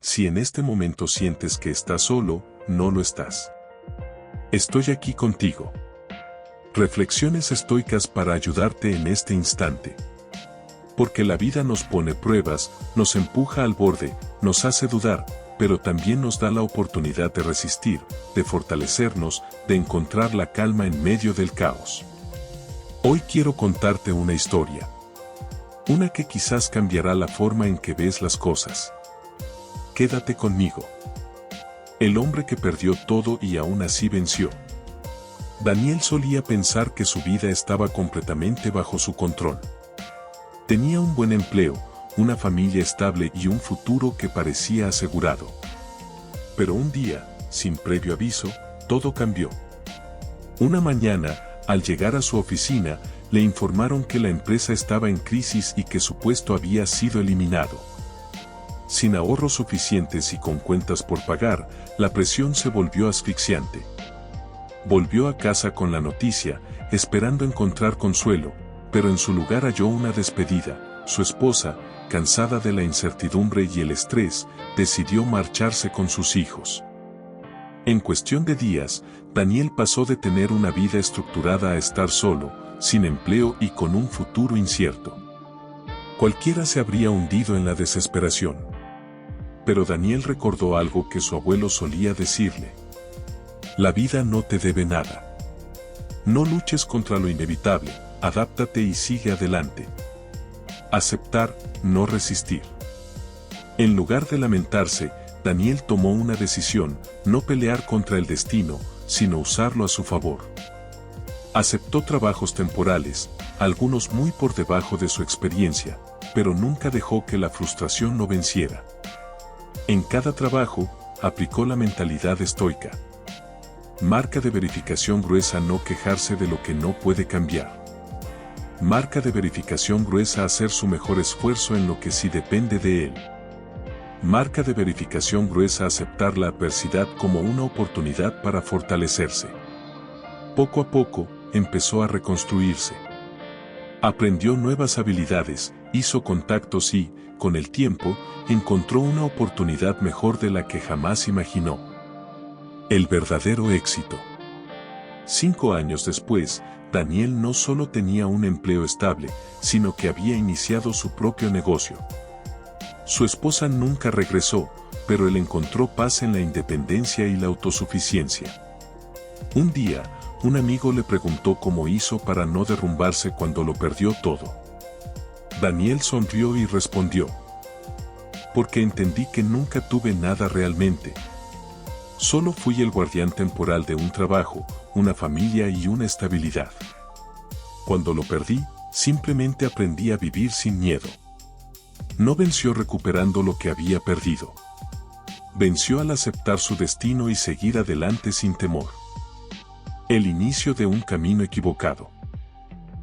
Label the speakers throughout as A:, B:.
A: Si en este momento sientes que estás solo, no lo estás. Estoy aquí contigo. Reflexiones estoicas para ayudarte en este instante. Porque la vida nos pone pruebas, nos empuja al borde, nos hace dudar, pero también nos da la oportunidad de resistir, de fortalecernos, de encontrar la calma en medio del caos. Hoy quiero contarte una historia. Una que quizás cambiará la forma en que ves las cosas. Quédate conmigo. El hombre que perdió todo y aún así venció. Daniel solía pensar que su vida estaba completamente bajo su control. Tenía un buen empleo, una familia estable y un futuro que parecía asegurado. Pero un día, sin previo aviso, todo cambió. Una mañana, al llegar a su oficina, le informaron que la empresa estaba en crisis y que su puesto había sido eliminado. Sin ahorros suficientes y con cuentas por pagar, la presión se volvió asfixiante. Volvió a casa con la noticia, esperando encontrar consuelo, pero en su lugar halló una despedida. Su esposa, cansada de la incertidumbre y el estrés, decidió marcharse con sus hijos. En cuestión de días, Daniel pasó de tener una vida estructurada a estar solo, sin empleo y con un futuro incierto. Cualquiera se habría hundido en la desesperación. Pero Daniel recordó algo que su abuelo solía decirle. La vida no te debe nada. No luches contra lo inevitable, adáptate y sigue adelante. Aceptar, no resistir. En lugar de lamentarse, Daniel tomó una decisión, no pelear contra el destino, sino usarlo a su favor. Aceptó trabajos temporales, algunos muy por debajo de su experiencia, pero nunca dejó que la frustración lo venciera. En cada trabajo, aplicó la mentalidad estoica. Marca de verificación gruesa: no quejarse de lo que no puede cambiar. Marca de verificación gruesa: hacer su mejor esfuerzo en lo que sí depende de él. Marca de verificación gruesa: aceptar la adversidad como una oportunidad para fortalecerse. Poco a poco, empezó a reconstruirse. Aprendió nuevas habilidades, hizo contactos y, con el tiempo, encontró una oportunidad mejor de la que jamás imaginó. El verdadero éxito. 5 años después, Daniel no solo tenía un empleo estable, sino que había iniciado su propio negocio. Su esposa nunca regresó, pero él encontró paz en la independencia y la autosuficiencia. Un día, un amigo le preguntó cómo hizo para no derrumbarse cuando lo perdió todo. Daniel sonrió y respondió: porque entendí que nunca tuve nada realmente. Solo fui el guardián temporal de un trabajo, una familia y una estabilidad. Cuando lo perdí, simplemente aprendí a vivir sin miedo. No venció recuperando lo que había perdido. Venció al aceptar su destino y seguir adelante sin temor. El inicio de un camino equivocado.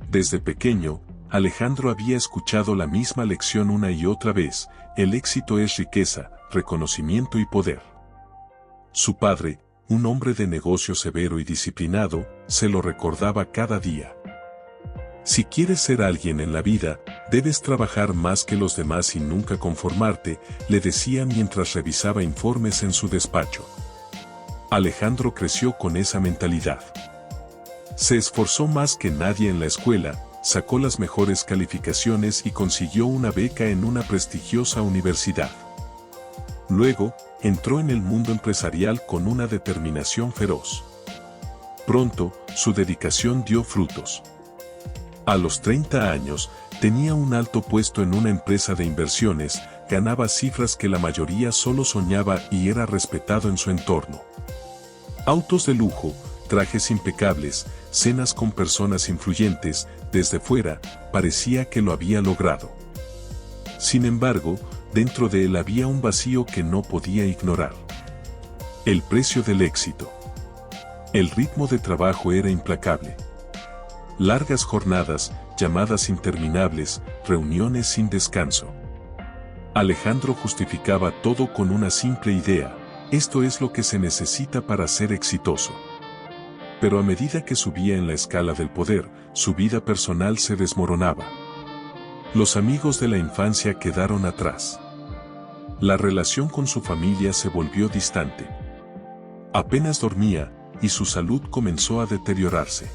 A: Desde pequeño, Alejandro había escuchado la misma lección una y otra vez: el éxito es riqueza, reconocimiento y poder. Su padre, un hombre de negocio severo y disciplinado, se lo recordaba cada día. Si quieres ser alguien en la vida, debes trabajar más que los demás y nunca conformarte, le decía mientras revisaba informes en su despacho. Alejandro creció con esa mentalidad. Se esforzó más que nadie en la escuela, sacó las mejores calificaciones y consiguió una beca en una prestigiosa universidad. Luego, entró en el mundo empresarial con una determinación feroz. Pronto, su dedicación dio frutos. A los 30 años, tenía un alto puesto en una empresa de inversiones, ganaba cifras que la mayoría solo soñaba y era respetado en su entorno. Autos de lujo, trajes impecables, cenas con personas influyentes, desde fuera, parecía que lo había logrado. Sin embargo, dentro de él había un vacío que no podía ignorar. El precio del éxito. El ritmo de trabajo era implacable. Largas jornadas, llamadas interminables, reuniones sin descanso. Alejandro justificaba todo con una simple idea: esto es lo que se necesita para ser exitoso. Pero a medida que subía en la escala del poder, su vida personal se desmoronaba. Los amigos de la infancia quedaron atrás. La relación con su familia se volvió distante. Apenas dormía, y su salud comenzó a deteriorarse.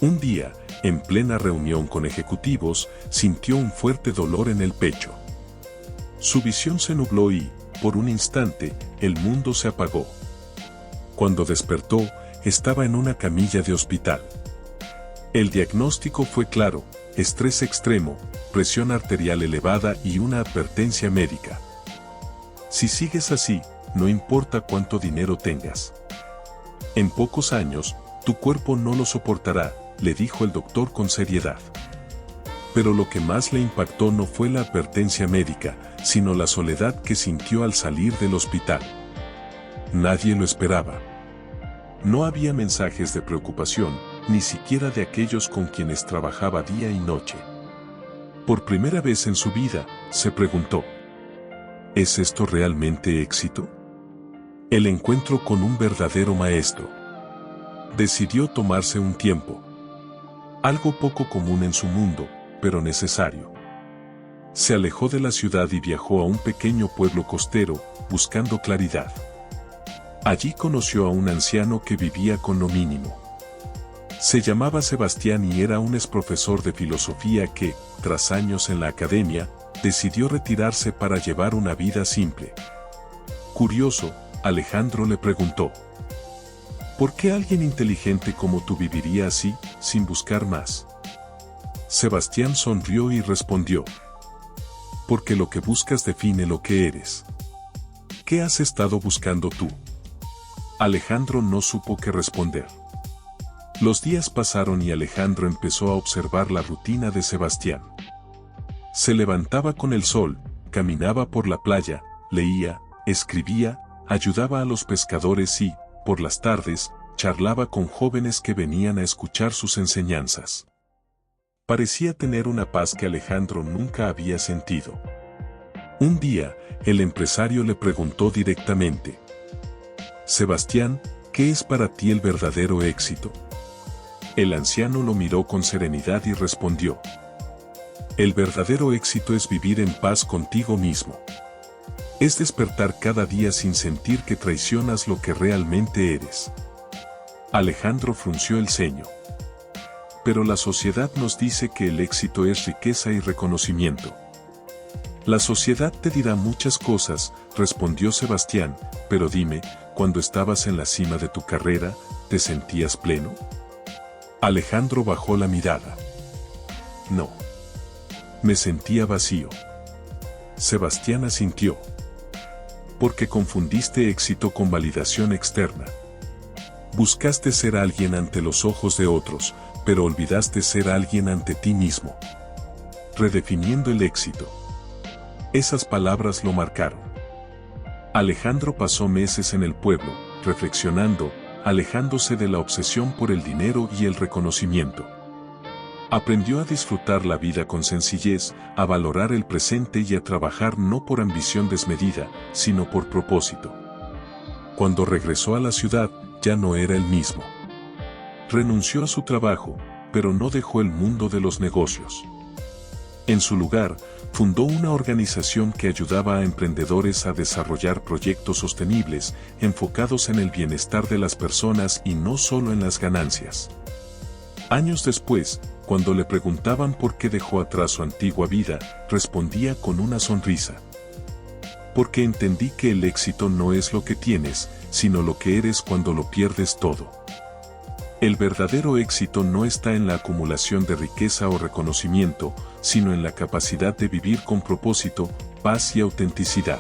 A: Un día, en plena reunión con ejecutivos, sintió un fuerte dolor en el pecho. Su visión se nubló y, por un instante, el mundo se apagó. Cuando despertó, estaba en una camilla de hospital. El diagnóstico fue claro: estrés extremo, presión arterial elevada y una advertencia médica. Si sigues así, no importa cuánto dinero tengas. En pocos años, tu cuerpo no lo soportará, le dijo el doctor con seriedad. Pero lo que más le impactó no fue la advertencia médica, sino la soledad que sintió al salir del hospital. Nadie lo esperaba. No había mensajes de preocupación, ni siquiera de aquellos con quienes trabajaba día y noche. Por primera vez en su vida, se preguntó: ¿es esto realmente éxito? El encuentro con un verdadero maestro. Decidió tomarse un tiempo. Algo poco común en su mundo, pero necesario. Se alejó de la ciudad y viajó a un pequeño pueblo costero, buscando claridad. Allí conoció a un anciano que vivía con lo mínimo. Se llamaba Sebastián y era un exprofesor de filosofía que, tras años en la academia, decidió retirarse para llevar una vida simple. Curioso, Alejandro le preguntó: ¿por qué alguien inteligente como tú viviría así, sin buscar más? Sebastián sonrió y respondió: porque lo que buscas define lo que eres. ¿Qué has estado buscando tú? Alejandro no supo qué responder. Los días pasaron y Alejandro empezó a observar la rutina de Sebastián. Se levantaba con el sol, caminaba por la playa, leía, escribía, ayudaba a los pescadores y, por las tardes, charlaba con jóvenes que venían a escuchar sus enseñanzas. Parecía tener una paz que Alejandro nunca había sentido. Un día, el empresario le preguntó directamente: Sebastián, ¿qué es para ti el verdadero éxito? El anciano lo miró con serenidad y respondió: el verdadero éxito es vivir en paz contigo mismo. Es despertar cada día sin sentir que traicionas lo que realmente eres. Alejandro frunció el ceño. Pero la sociedad nos dice que el éxito es riqueza y reconocimiento. La sociedad te dirá muchas cosas, respondió Sebastián, pero dime, cuando estabas en la cima de tu carrera, ¿te sentías pleno? Alejandro bajó la mirada. No. Me sentía vacío. Sebastián asintió. Porque confundiste éxito con validación externa. Buscaste ser alguien ante los ojos de otros, pero olvidaste ser alguien ante ti mismo. Redefiniendo el éxito. Esas palabras lo marcaron. Alejandro pasó meses en el pueblo, reflexionando, alejándose de la obsesión por el dinero y el reconocimiento. Aprendió a disfrutar la vida con sencillez, a valorar el presente y a trabajar no por ambición desmedida, sino por propósito. Cuando regresó a la ciudad, ya no era el mismo. Renunció a su trabajo, pero no dejó el mundo de los negocios. En su lugar, fundó una organización que ayudaba a emprendedores a desarrollar proyectos sostenibles, enfocados en el bienestar de las personas y no solo en las ganancias. Años después, cuando le preguntaban por qué dejó atrás su antigua vida, respondía con una sonrisa. Porque entendí que el éxito no es lo que tienes, sino lo que eres cuando lo pierdes todo. El verdadero éxito no está en la acumulación de riqueza o reconocimiento, sino en la capacidad de vivir con propósito, paz y autenticidad.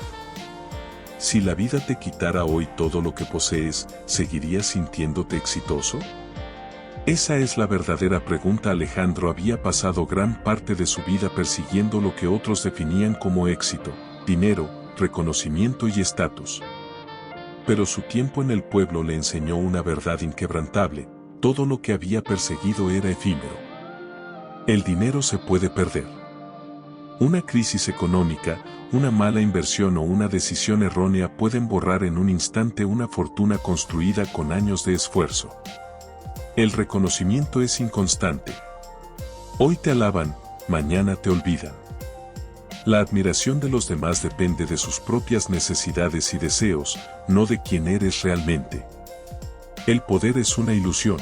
A: Si la vida te quitara hoy todo lo que posees, ¿seguirías sintiéndote exitoso? Esa es la verdadera pregunta. Alejandro había pasado gran parte de su vida persiguiendo lo que otros definían como éxito, dinero, reconocimiento y estatus. Pero su tiempo en el pueblo le enseñó una verdad inquebrantable: todo lo que había perseguido era efímero. El dinero se puede perder. Una crisis económica, una mala inversión o una decisión errónea pueden borrar en un instante una fortuna construida con años de esfuerzo. El reconocimiento es inconstante. Hoy te alaban, mañana te olvidan. La admiración de los demás depende de sus propias necesidades y deseos, no de quién eres realmente. El poder es una ilusión.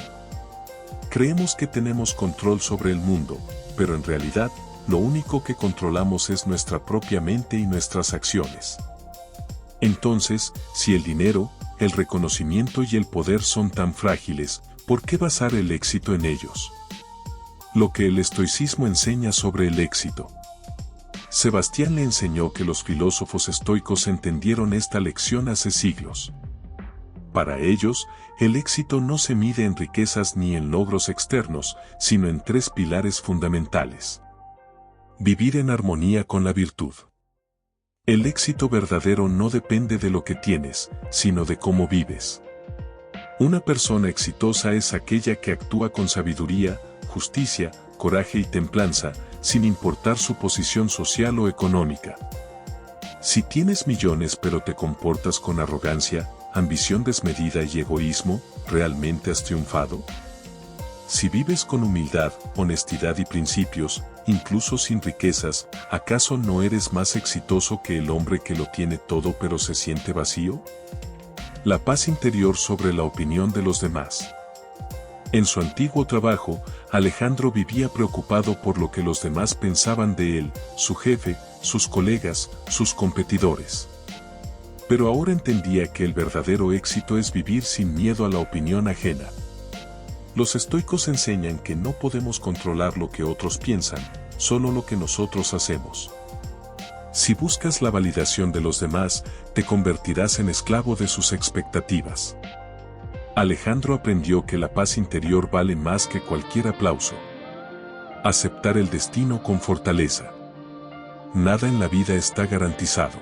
A: Creemos que tenemos control sobre el mundo, pero en realidad, lo único que controlamos es nuestra propia mente y nuestras acciones. Entonces, si el dinero, el reconocimiento y el poder son tan frágiles, ¿por qué basar el éxito en ellos? Lo que el estoicismo enseña sobre el éxito. Sebastián le enseñó que los filósofos estoicos entendieron esta lección hace siglos. Para ellos, el éxito no se mide en riquezas ni en logros externos, sino en tres pilares fundamentales. Vivir en armonía con la virtud. El éxito verdadero no depende de lo que tienes, sino de cómo vives. Una persona exitosa es aquella que actúa con sabiduría, justicia, coraje y templanza, sin importar su posición social o económica. Si tienes millones pero te comportas con arrogancia, ambición desmedida y egoísmo, ¿realmente has triunfado? Si vives con humildad, honestidad y principios, incluso sin riquezas, ¿acaso no eres más exitoso que el hombre que lo tiene todo pero se siente vacío? La paz interior sobre la opinión de los demás. En su antiguo trabajo, Alejandro vivía preocupado por lo que los demás pensaban de él, su jefe, sus colegas, sus competidores. Pero ahora entendía que el verdadero éxito es vivir sin miedo a la opinión ajena. Los estoicos enseñan que no podemos controlar lo que otros piensan, solo lo que nosotros hacemos. Si buscas la validación de los demás, te convertirás en esclavo de sus expectativas. Alejandro aprendió que la paz interior vale más que cualquier aplauso. Aceptar el destino con fortaleza. Nada en la vida está garantizado.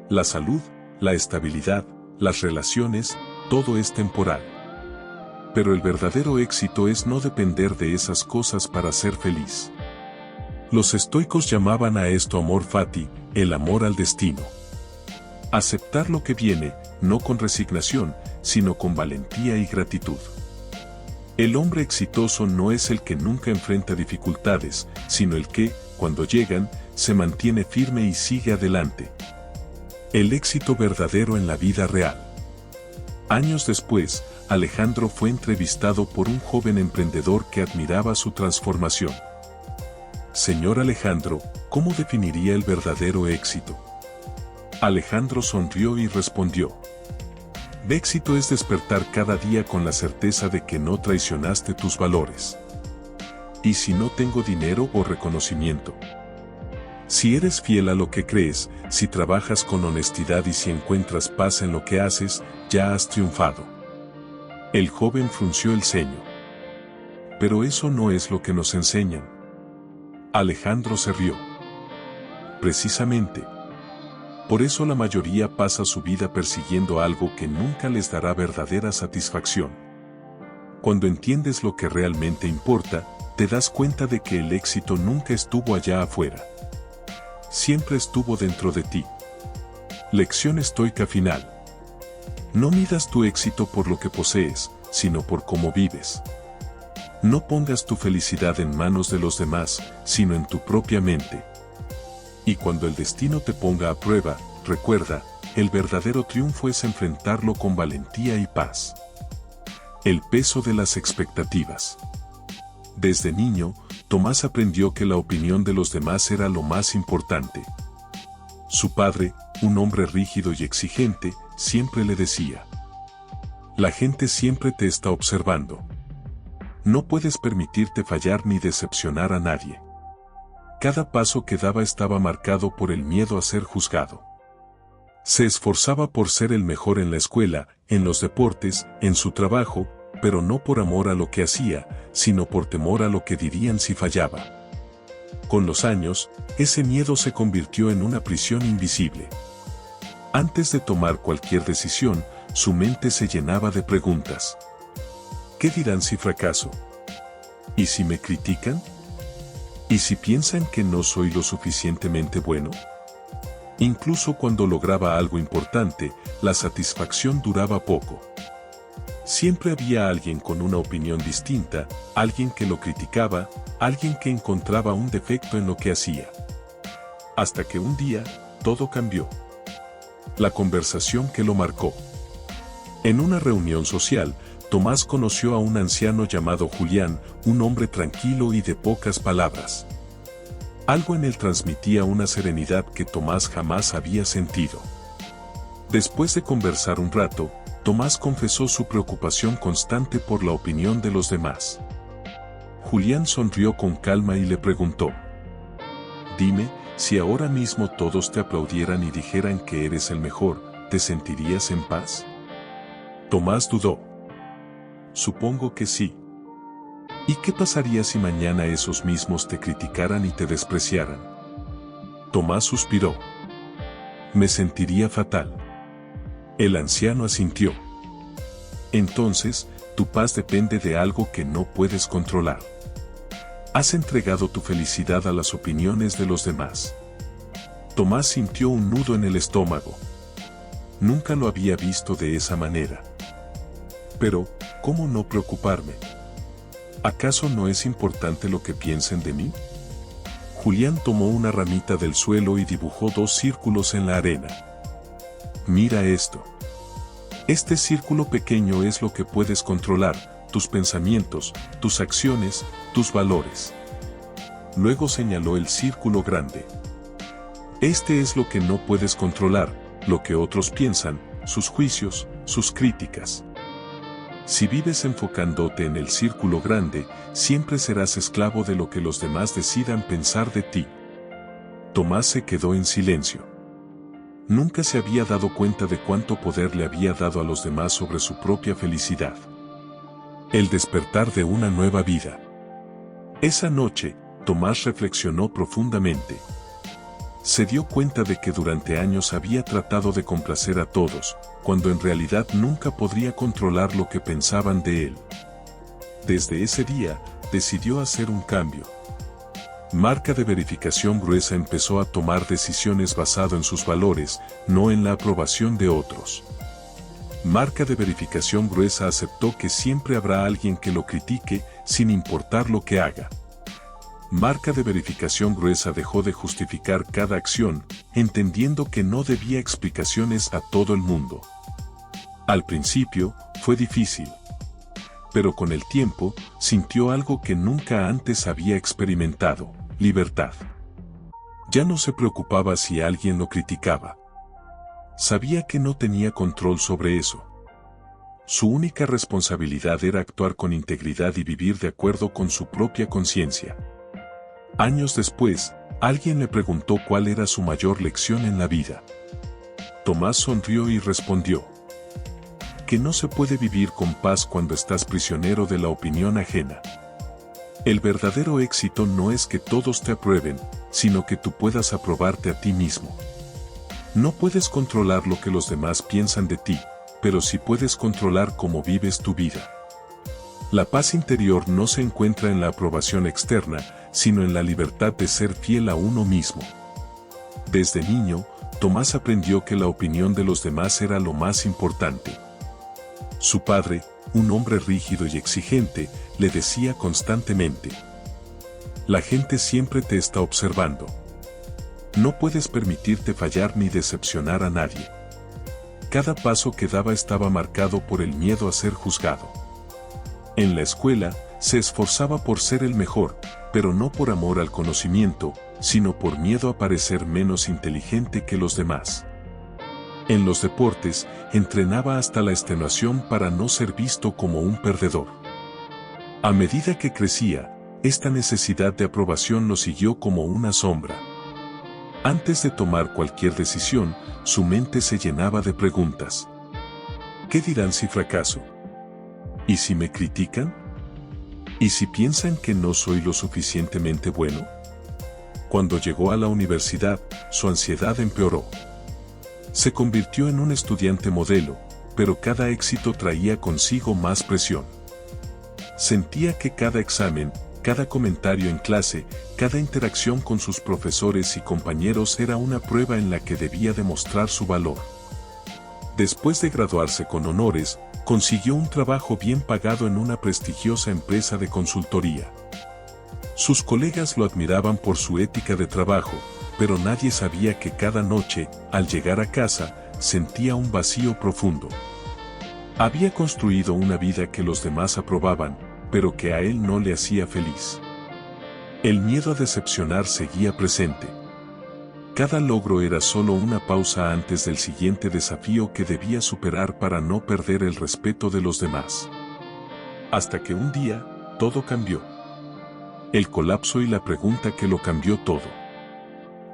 A: La salud, la estabilidad, las relaciones, todo es temporal. Pero el verdadero éxito es no depender de esas cosas para ser feliz. Los estoicos llamaban a esto amor fati, el amor al destino. Aceptar lo que viene, no con resignación, sino con valentía y gratitud. El hombre exitoso no es el que nunca enfrenta dificultades, sino el que, cuando llegan, se mantiene firme y sigue adelante. El éxito verdadero en la vida real. Años después, Alejandro fue entrevistado por un joven emprendedor que admiraba su transformación. Señor Alejandro, ¿cómo definiría el verdadero éxito? Alejandro sonrió y respondió. Éxito es despertar cada día con la certeza de que no traicionaste tus valores. ¿Y si no tengo dinero o reconocimiento? Si eres fiel a lo que crees, si trabajas con honestidad y si encuentras paz en lo que haces, ya has triunfado. El joven frunció el ceño. Pero eso no es lo que nos enseñan. Alejandro se rió. Precisamente. Por eso la mayoría pasa su vida persiguiendo algo que nunca les dará verdadera satisfacción. Cuando entiendes lo que realmente importa, te das cuenta de que el éxito nunca estuvo allá afuera. Siempre estuvo dentro de ti. Lección estoica final. No midas tu éxito por lo que posees, sino por cómo vives. No pongas tu felicidad en manos de los demás, sino en tu propia mente. Y cuando el destino te ponga a prueba, recuerda, el verdadero triunfo es enfrentarlo con valentía y paz. El peso de las expectativas. Desde niño, Tomás aprendió que la opinión de los demás era lo más importante. Su padre, un hombre rígido y exigente, siempre le decía: la gente siempre te está observando. No puedes permitirte fallar ni decepcionar a nadie. Cada paso que daba estaba marcado por el miedo a ser juzgado. Se esforzaba por ser el mejor en la escuela, en los deportes, en su trabajo, pero no por amor a lo que hacía, sino por temor a lo que dirían si fallaba. Con los años, ese miedo se convirtió en una prisión invisible. Antes de tomar cualquier decisión, su mente se llenaba de preguntas. ¿Qué dirán si fracaso? ¿Y si me critican? ¿Y si piensan que no soy lo suficientemente bueno? Incluso cuando lograba algo importante, la satisfacción duraba poco. Siempre había alguien con una opinión distinta, alguien que lo criticaba, alguien que encontraba un defecto en lo que hacía. Hasta que un día, todo cambió. La conversación que lo marcó. En una reunión social, Tomás conoció a un anciano llamado Julián, un hombre tranquilo y de pocas palabras. Algo en él transmitía una serenidad que Tomás jamás había sentido. Después de conversar un rato, Tomás confesó su preocupación constante por la opinión de los demás. Julián sonrió con calma y le preguntó: «Dime, si ahora mismo todos te aplaudieran y dijeran que eres el mejor, ¿te sentirías en paz?». Tomás dudó. «Supongo que sí». «¿Y qué pasaría si mañana esos mismos te criticaran y te despreciaran?». Tomás suspiró. «Me sentiría fatal». El anciano asintió. «Entonces, tu paz depende de algo que no puedes controlar. Has entregado tu felicidad a las opiniones de los demás». Tomás sintió un nudo en el estómago. Nunca lo había visto de esa manera. Pero, ¿cómo no preocuparme? ¿Acaso no es importante lo que piensen de mí? Julián tomó una ramita del suelo y dibujó 2 círculos en la arena. «Mira esto. Este círculo pequeño es lo que puedes controlar, tus pensamientos, tus acciones, tus valores». Luego señaló el círculo grande. «Este es lo que no puedes controlar, lo que otros piensan, sus juicios, sus críticas». Si vives enfocándote en el círculo grande, siempre serás esclavo de lo que los demás decidan pensar de ti. Tomás se quedó en silencio. Nunca se había dado cuenta de cuánto poder le había dado a los demás sobre su propia felicidad. El despertar de una nueva vida. Esa noche, Tomás reflexionó profundamente. Se dio cuenta de que durante años había tratado de complacer a todos, cuando en realidad nunca podría controlar lo que pensaban de él. Desde ese día, decidió hacer un cambio. Marca de verificación gruesa empezó a tomar decisiones basado en sus valores, no en la aprobación de otros. Marca de verificación gruesa aceptó que siempre habrá alguien que lo critique, sin importar lo que haga. Marca de verificación gruesa dejó de justificar cada acción, entendiendo que no debía explicaciones a todo el mundo. Al principio, fue difícil. Pero con el tiempo, sintió algo que nunca antes había experimentado: libertad. Ya no se preocupaba si alguien lo criticaba. Sabía que no tenía control sobre eso. Su única responsabilidad era actuar con integridad y vivir de acuerdo con su propia conciencia. Años después, alguien le preguntó cuál era su mayor lección en la vida. Tomás sonrió y respondió: que no se puede vivir con paz cuando estás prisionero de la opinión ajena. El verdadero éxito no es que todos te aprueben, sino que tú puedas aprobarte a ti mismo. No puedes controlar lo que los demás piensan de ti, pero sí puedes controlar cómo vives tu vida. La paz interior no se encuentra en la aprobación externa, sino en la libertad de ser fiel a uno mismo. Desde niño, Tomás aprendió que la opinión de los demás era lo más importante. Su padre, un hombre rígido y exigente, le decía constantemente: «La gente siempre te está observando. No puedes permitirte fallar ni decepcionar a nadie». Cada paso que daba estaba marcado por el miedo a ser juzgado. En la escuela, se esforzaba por ser el mejor, pero no por amor al conocimiento, sino por miedo a parecer menos inteligente que los demás. En los deportes, entrenaba hasta la extenuación para no ser visto como un perdedor. A medida que crecía, esta necesidad de aprobación lo siguió como una sombra. Antes de tomar cualquier decisión, su mente se llenaba de preguntas. ¿Qué dirán si fracaso? ¿Y si me critican? ¿Y si piensan que no soy lo suficientemente bueno? Cuando llegó a la universidad, su ansiedad empeoró. Se convirtió en un estudiante modelo, pero cada éxito traía consigo más presión. Sentía que cada examen, cada comentario en clase, cada interacción con sus profesores y compañeros era una prueba en la que debía demostrar su valor. Después de graduarse con honores, consiguió un trabajo bien pagado en una prestigiosa empresa de consultoría. Sus colegas lo admiraban por su ética de trabajo, pero nadie sabía que cada noche, al llegar a casa, sentía un vacío profundo. Había construido una vida que los demás aprobaban, pero que a él no le hacía feliz. El miedo a decepcionar seguía presente. Cada logro era solo una pausa antes del siguiente desafío que debía superar para no perder el respeto de los demás. Hasta que un día, todo cambió. El colapso y la pregunta que lo cambió todo.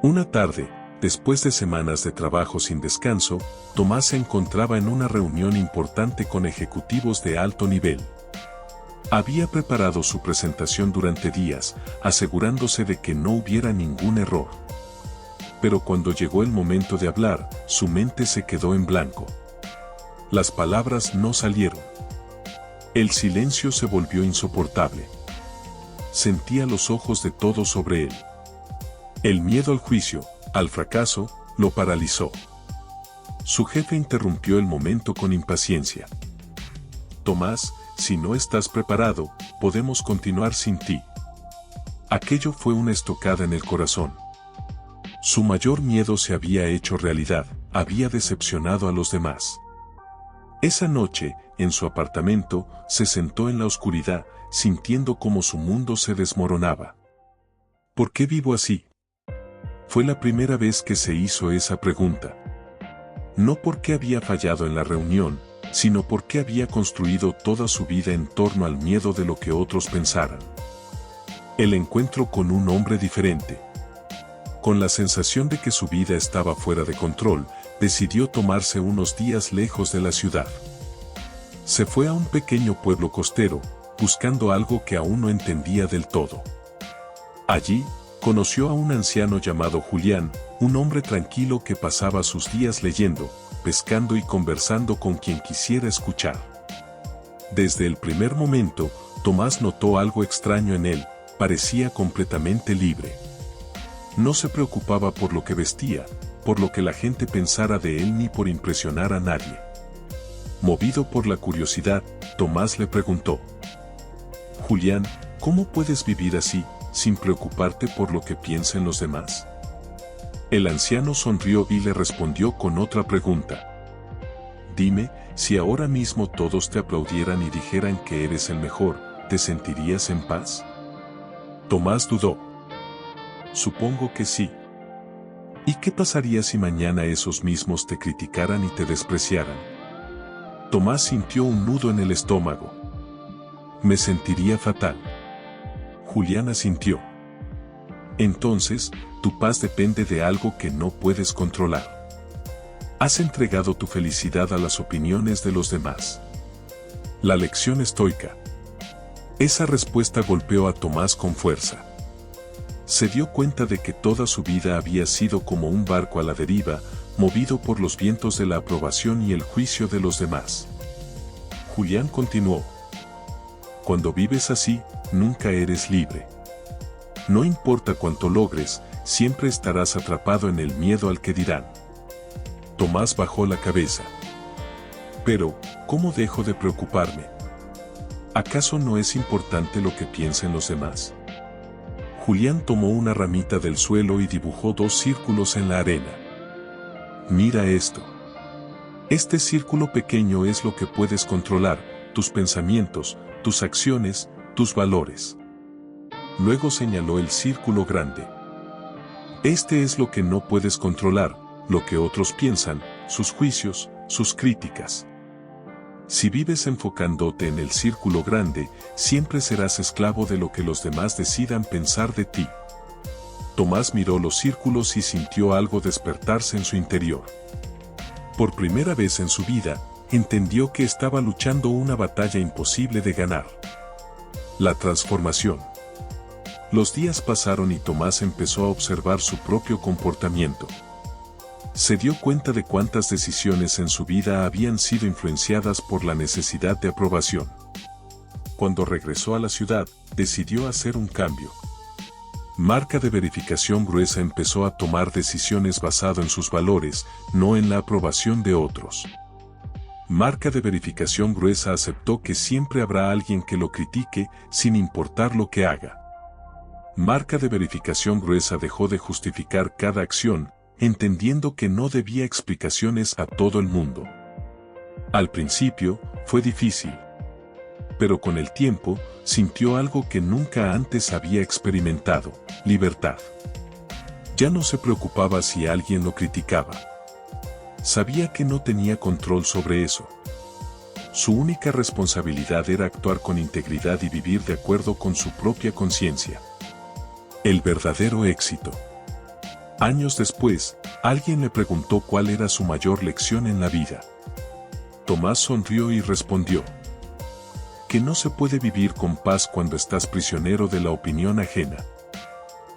A: Una tarde, después de semanas de trabajo sin descanso, Tomás se encontraba en una reunión importante con ejecutivos de alto nivel. Había preparado su presentación durante días, asegurándose de que no hubiera ningún error. Pero cuando llegó el momento de hablar, su mente se quedó en blanco. Las palabras no salieron. El silencio se volvió insoportable. Sentía los ojos de todos sobre él. El miedo al juicio, al fracaso, lo paralizó. Su jefe interrumpió el momento con impaciencia. Tomás, si no estás preparado, podemos continuar sin ti. Aquello fue una estocada en el corazón. Su mayor miedo se había hecho realidad, había decepcionado a los demás. Esa noche, en su apartamento, se sentó en la oscuridad, sintiendo cómo su mundo se desmoronaba. ¿Por qué vivo así? Fue la primera vez que se hizo esa pregunta. No porque había fallado en la reunión, sino porque había construido toda su vida en torno al miedo de lo que otros pensaran. El encuentro con un hombre diferente. Con la sensación de que su vida estaba fuera de control, decidió tomarse unos días lejos de la ciudad. Se fue a un pequeño pueblo costero, buscando algo que aún no entendía del todo. Allí, conoció a un anciano llamado Julián, un hombre tranquilo que pasaba sus días leyendo, pescando y conversando con quien quisiera escuchar. Desde el primer momento, Tomás notó algo extraño en él, parecía completamente libre. No se preocupaba por lo que vestía, por lo que la gente pensara de él ni por impresionar a nadie. Movido por la curiosidad, Tomás le preguntó: Julián, ¿cómo puedes vivir así, sin preocuparte por lo que piensen los demás? El anciano sonrió y le respondió con otra pregunta. Dime, si ahora mismo todos te aplaudieran y dijeran que eres el mejor, ¿te sentirías en paz? Tomás dudó. Supongo que sí. ¿Y qué pasaría si mañana esos mismos te criticaran y te despreciaran? Tomás sintió un nudo en el estómago. Me sentiría fatal. Julián asintió. Entonces, tu paz depende de algo que no puedes controlar. Has entregado tu felicidad a las opiniones de los demás. La lección estoica. Esa respuesta golpeó a Tomás con fuerza. Se dio cuenta de que toda su vida había sido como un barco a la deriva, movido por los vientos de la aprobación y el juicio de los demás. Julián continuó. Cuando vives así, nunca eres libre. No importa cuánto logres, siempre estarás atrapado en el miedo al que dirán. Tomás bajó la cabeza. Pero, ¿cómo dejo de preocuparme? ¿Acaso no es importante lo que piensen los demás? Julián tomó una ramita del suelo y dibujó 2 círculos en la arena. Mira esto. Este círculo pequeño es lo que puedes controlar, tus pensamientos, tus acciones, tus valores. Luego señaló el círculo grande. Este es lo que no puedes controlar, lo que otros piensan, sus juicios, sus críticas. Si vives enfocándote en el círculo grande, siempre serás esclavo de lo que los demás decidan pensar de ti. Tomás miró los círculos y sintió algo despertarse en su interior. Por primera vez en su vida, entendió que estaba luchando una batalla imposible de ganar. La transformación. Los días pasaron y Tomás empezó a observar su propio comportamiento. Se dio cuenta de cuántas decisiones en su vida habían sido influenciadas por la necesidad de aprobación. Cuando regresó a la ciudad, decidió hacer un cambio. Marca de verificación gruesa empezó a tomar decisiones basado en sus valores, no en la aprobación de otros. Marca de verificación gruesa aceptó que siempre habrá alguien que lo critique, sin importar lo que haga. Marca de verificación gruesa dejó de justificar cada acción, entendiendo que no debía explicaciones a todo el mundo. Al principio, fue difícil. Pero con el tiempo, sintió algo que nunca antes había experimentado: libertad. Ya no se preocupaba si alguien lo criticaba. Sabía que no tenía control sobre eso. Su única responsabilidad era actuar con integridad y vivir de acuerdo con su propia conciencia. El verdadero éxito. Años después, alguien le preguntó cuál era su mayor lección en la vida. Tomás sonrió y respondió: que no se puede vivir con paz cuando estás prisionero de la opinión ajena.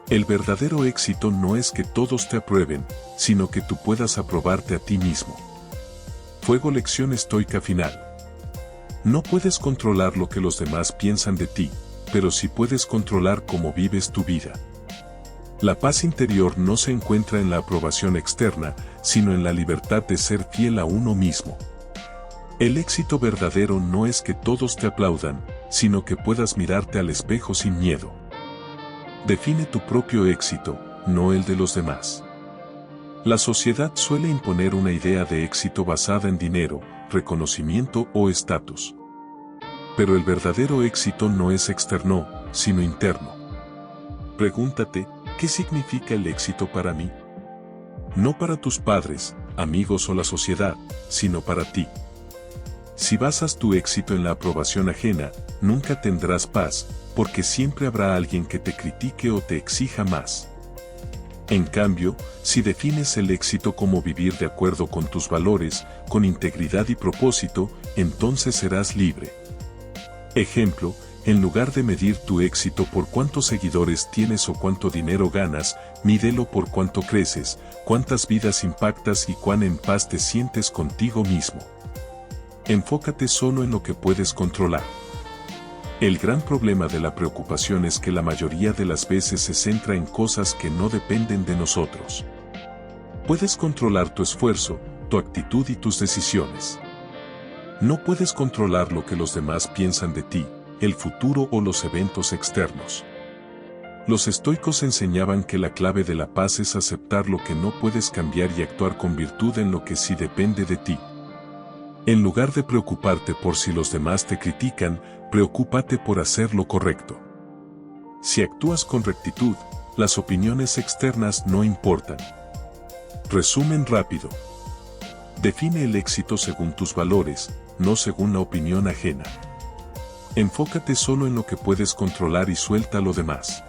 A: El verdadero éxito no es que todos te aprueben, sino que tú puedas aprobarte a ti mismo. Fuego. Lección estoica final. No puedes controlar lo que los demás piensan de ti, pero sí puedes controlar cómo vives tu vida. La paz interior no se encuentra en la aprobación externa, sino en la libertad de ser fiel a uno mismo. El éxito verdadero no es que todos te aplaudan, sino que puedas mirarte al espejo sin miedo. Define tu propio éxito, no el de los demás. La sociedad suele imponer una idea de éxito basada en dinero, reconocimiento o estatus. Pero el verdadero éxito no es externo, sino interno. Pregúntate, ¿qué significa el éxito para mí? No para tus padres, amigos o la sociedad, sino para ti. Si basas tu éxito en la aprobación ajena, nunca tendrás paz, porque siempre habrá alguien que te critique o te exija más. En cambio, si defines el éxito como vivir de acuerdo con tus valores, con integridad y propósito, entonces serás libre. Ejemplo, en lugar de medir tu éxito por cuántos seguidores tienes o cuánto dinero ganas, mídelo por cuánto creces, cuántas vidas impactas y cuán en paz te sientes contigo mismo. Enfócate solo en lo que puedes controlar. El gran problema de la preocupación es que la mayoría de las veces se centra en cosas que no dependen de nosotros. Puedes controlar tu esfuerzo, tu actitud y tus decisiones. No puedes controlar lo que los demás piensan de ti, el futuro o los eventos externos. Los estoicos enseñaban que la clave de la paz es aceptar lo que no puedes cambiar y actuar con virtud en lo que sí depende de ti. En lugar de preocuparte por si los demás te critican, preocúpate por hacer lo correcto. Si actúas con rectitud, las opiniones externas no importan. Resumen rápido. Define el éxito según tus valores, no según la opinión ajena. Enfócate solo en lo que puedes controlar y suelta lo demás.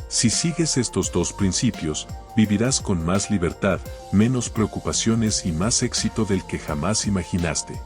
A: Si sigues estos dos principios, vivirás con más libertad, menos preocupaciones y más éxito del que jamás imaginaste.